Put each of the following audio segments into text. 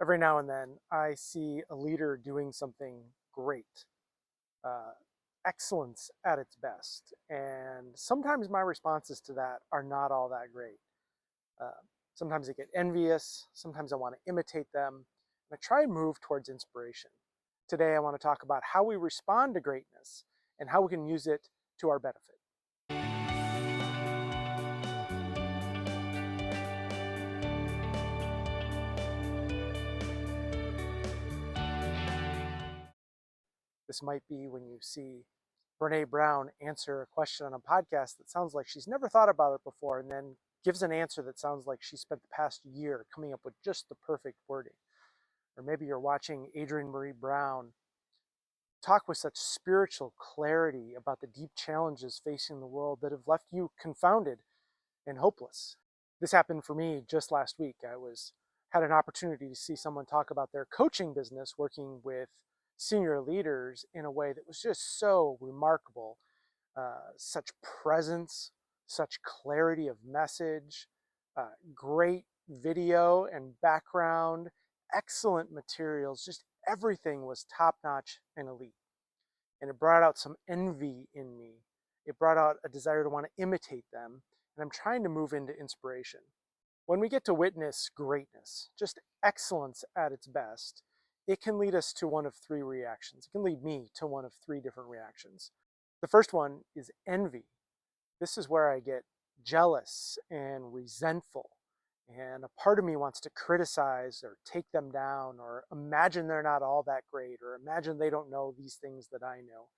Every now and then I see a leader doing something great, uh, excellence at its best. And sometimes my responses to that are not all that great. Uh, Sometimes I get envious, sometimes I want to imitate them, and I try and move towards inspiration. Today I want to talk about how we respond to greatness and how we can use it to our benefit. This might be when you see Brene Brown answer a question on a podcast that sounds like she's never thought about it before and then gives an answer that sounds like she spent the past year coming up with just the perfect wording. Or maybe you're watching Adrienne Marie Brown talk with such spiritual clarity about the deep challenges facing the world that have left you confounded and hopeless. This happened for me just last week. Had an opportunity to see someone talk about their coaching business working with senior leaders in a way that was just so remarkable. Such presence, such clarity of message, great video and background, excellent materials, just everything was top notch and elite. And it brought out some envy in me. It brought out a desire to want to imitate them. And I'm trying to move into inspiration. When we get to witness greatness, just excellence at its best, it can lead us to one of three reactions. It can lead me to one of three different reactions. The first one is envy. This is where I get jealous and resentful. And a part of me wants to criticize or take them down or imagine they're not all that great or imagine they don't know these things that I know.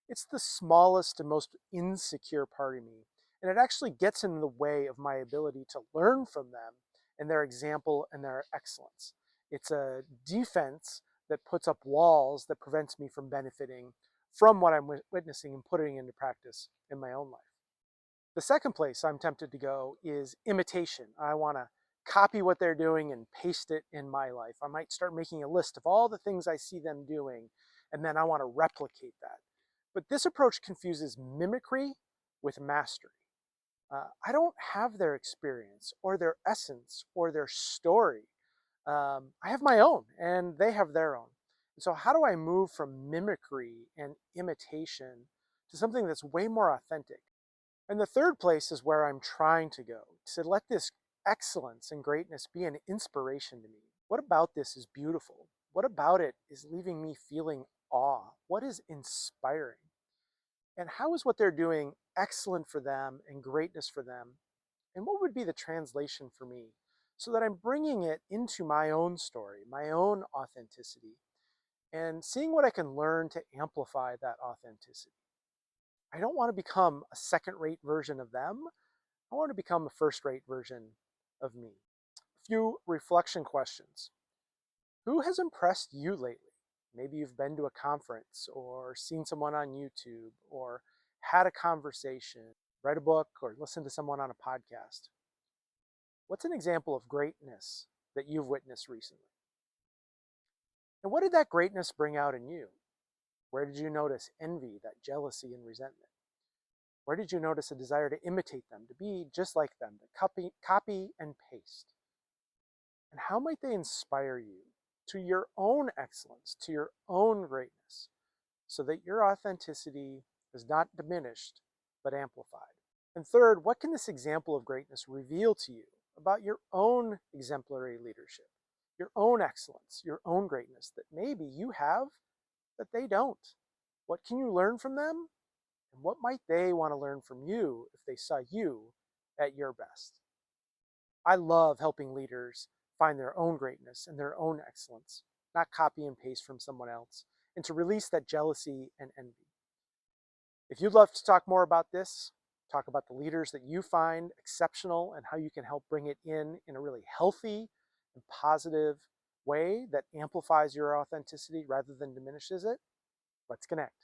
It's the smallest and most insecure part of me. And it actually gets in the way of my ability to learn from them and their example and their excellence. It's a defense that puts up walls that prevents me from benefiting from what I'm witnessing and putting into practice in my own life. The second place I'm tempted to go is imitation. I want to copy what they're doing and paste it in my life. I might start making a list of all the things I see them doing, and then I want to replicate that. But this approach confuses mimicry with mastery. I don't have their experience or their essence or their story. I have my own, and they have their own. And so, how do I move from mimicry and imitation to something that's way more authentic? And the third place is where I'm trying to go, to let this excellence and greatness be an inspiration to me. What about this is beautiful? What about it is leaving me feeling awe? What is inspiring? And how is what they're doing excellent for them and greatness for them? And what would be the translation for me so that I'm bringing it into my own story, my own authenticity, and seeing what I can learn to amplify that authenticity? I don't want to become a second-rate version of them. I want to become a first-rate version of me. A few reflection questions. Who has impressed you lately? Maybe you've been to a conference or seen someone on YouTube or had a conversation, read a book, or listened to someone on a podcast. What's an example of greatness that you've witnessed recently? And what did that greatness bring out in you? Where did you notice envy, that jealousy and resentment? Where did you notice a desire to imitate them, to be just like them, to copy and paste? And how might they inspire you to your own excellence, to your own greatness, so that your authenticity is not diminished, but amplified? And third, what can this example of greatness reveal to you about your own exemplary leadership, your own excellence, your own greatness that maybe you have, that they don't? What can you learn from them? And what might they want to learn from you if they saw you at your best? I love helping leaders find their own greatness and their own excellence, not copy and paste from someone else, and to release that jealousy and envy. If you'd love to talk more about this, talk about the leaders that you find exceptional and how you can help bring it in a really healthy and positive way that amplifies your authenticity rather than diminishes it, let's connect.